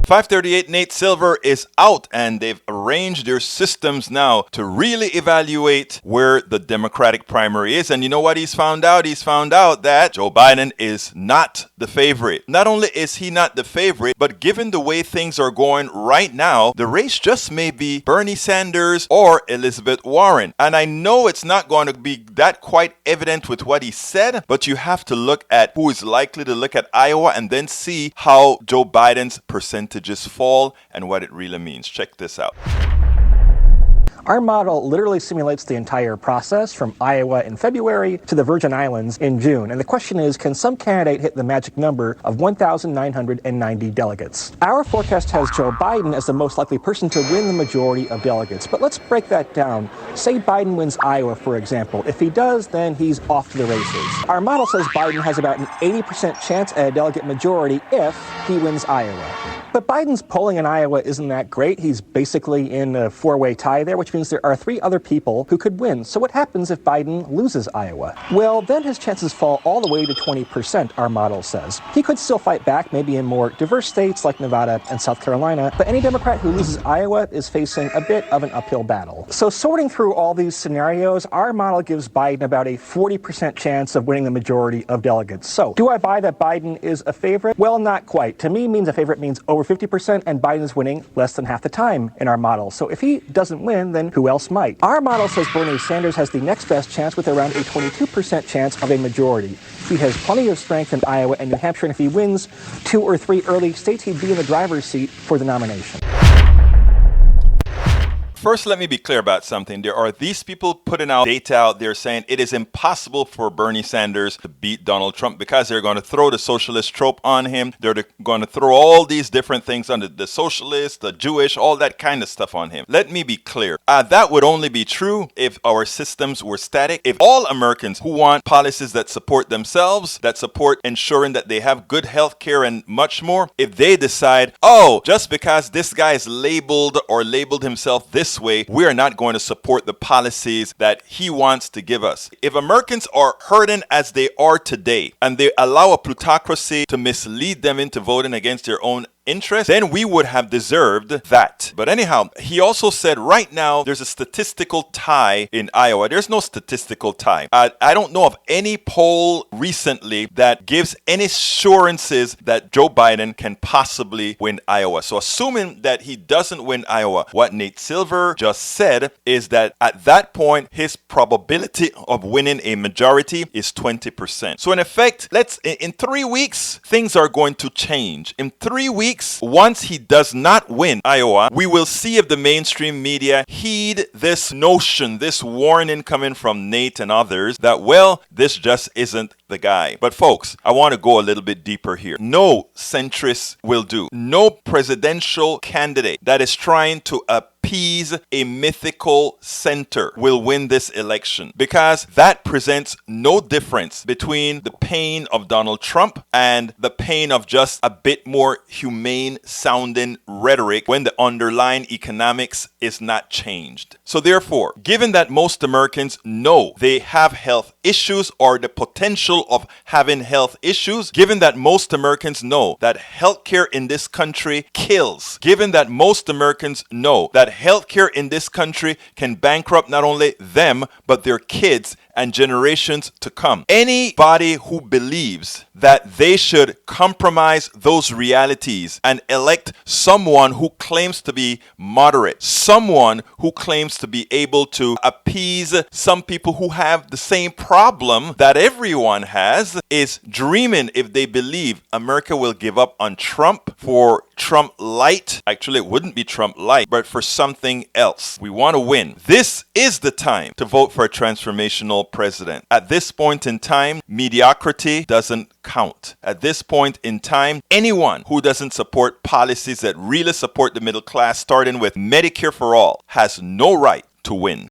FiveThirtyEight Nate Siver is out, and they've arranged their systems now to really evaluate where the Democratic primary is. And you know what he's found out? He's found out that Joe Biden is not the favorite. Not only is he not the favorite, but given the way things are going right now, the race just may be Bernie Sanders or Elizabeth Warren. And I know it's not going to be that quite evident with what he said, but you have to look at who is likely to look at Iowa and then see how Joe Biden's percentages fall and what it really means. Check this out. Our model literally simulates the entire process from Iowa in February to the Virgin Islands in June. And the question is, can some candidate hit the magic number of 1,990 delegates? Our forecast has Joe Biden as the most likely person to win the majority of delegates. But let's break that down. Say Biden wins Iowa, for example. If he does, then he's off to the races. Our model says Biden has about an 80% chance at a delegate majority if he wins Iowa. But Biden's polling in Iowa isn't that great. He's basically in a four-way tie there, which means there are three other people who could win. So what happens if Biden loses Iowa? Well, then his chances fall all the way to 20%, our model says. He could still fight back, maybe in more diverse states like Nevada and South Carolina, but any Democrat who loses Iowa is facing a bit of an uphill battle. So sorting through all these scenarios, our model gives Biden about a 40% chance of winning the majority of delegates. So do I buy that Biden is a favorite? Well, not quite. To me, means a favorite means over 50%, and Biden's winning less than half the time in our model. So if he doesn't win, then who else might? Our model says Bernie Sanders has the next best chance with around a 22% chance of a majority. He has plenty of strength in Iowa and New Hampshire, and if he wins 2 or 3 early states, he'd be in the driver's seat for the nomination. First, let me be clear about something. There are these people putting out data out there saying it is impossible for Bernie Sanders to beat Donald Trump because they're going to throw the socialist trope on him. They're going to throw all these different things on the socialist, the Jewish, all that kind of stuff on him. Let me be clear. That would only be true if our systems were static. If all Americans who want policies that support themselves, that support ensuring that they have good health care and much more, if they decide, oh, just because this guy is labeled or labeled himself this way, we are not going to support the policies that he wants to give us. If Americans are hurting as they are today and they allow a plutocracy to mislead them into voting against their own interest, then we would have deserved that. But anyhow, he also said right now there's a statistical tie in Iowa. There's no statistical tie. I don't know of any poll recently that gives any assurances that Joe Biden can possibly win Iowa. So assuming that he doesn't win Iowa, what Nate Siver just said is that at that point, his probability of winning a majority is 20%. So in effect, in 3 weeks, things are going to change. In 3 weeks, once he does not win Iowa, we will see if the mainstream media heed this notion, this warning coming from Nate and others that, well, this just isn't the guy. But folks, I want to go a little bit deeper here. No centrist will do. No presidential candidate that is trying to appease a mythical center will win this election, because that presents no difference between the pain of Donald Trump and the pain of just a bit more humane sounding rhetoric when the underlying economics is not changed. So therefore, given that most Americans know they have health issues or the potential of having health issues, given that most Americans know that healthcare in this country kills, given that most Americans know that healthcare in this country can bankrupt not only them, but their kids and generations to come. Anybody who believes that they should compromise those realities and elect someone who claims to be moderate, someone who claims to be able to appease some people who have the same problem that everyone has, is dreaming if they believe America will give up on Trump for Trump light. Actually, it wouldn't be Trump light, but for something else. We want to win. This is the time to vote for a transformational president. At this point in time, mediocrity doesn't count. At this point in time, anyone who doesn't support policies that really support the middle class, starting with Medicare for all, has no right to win.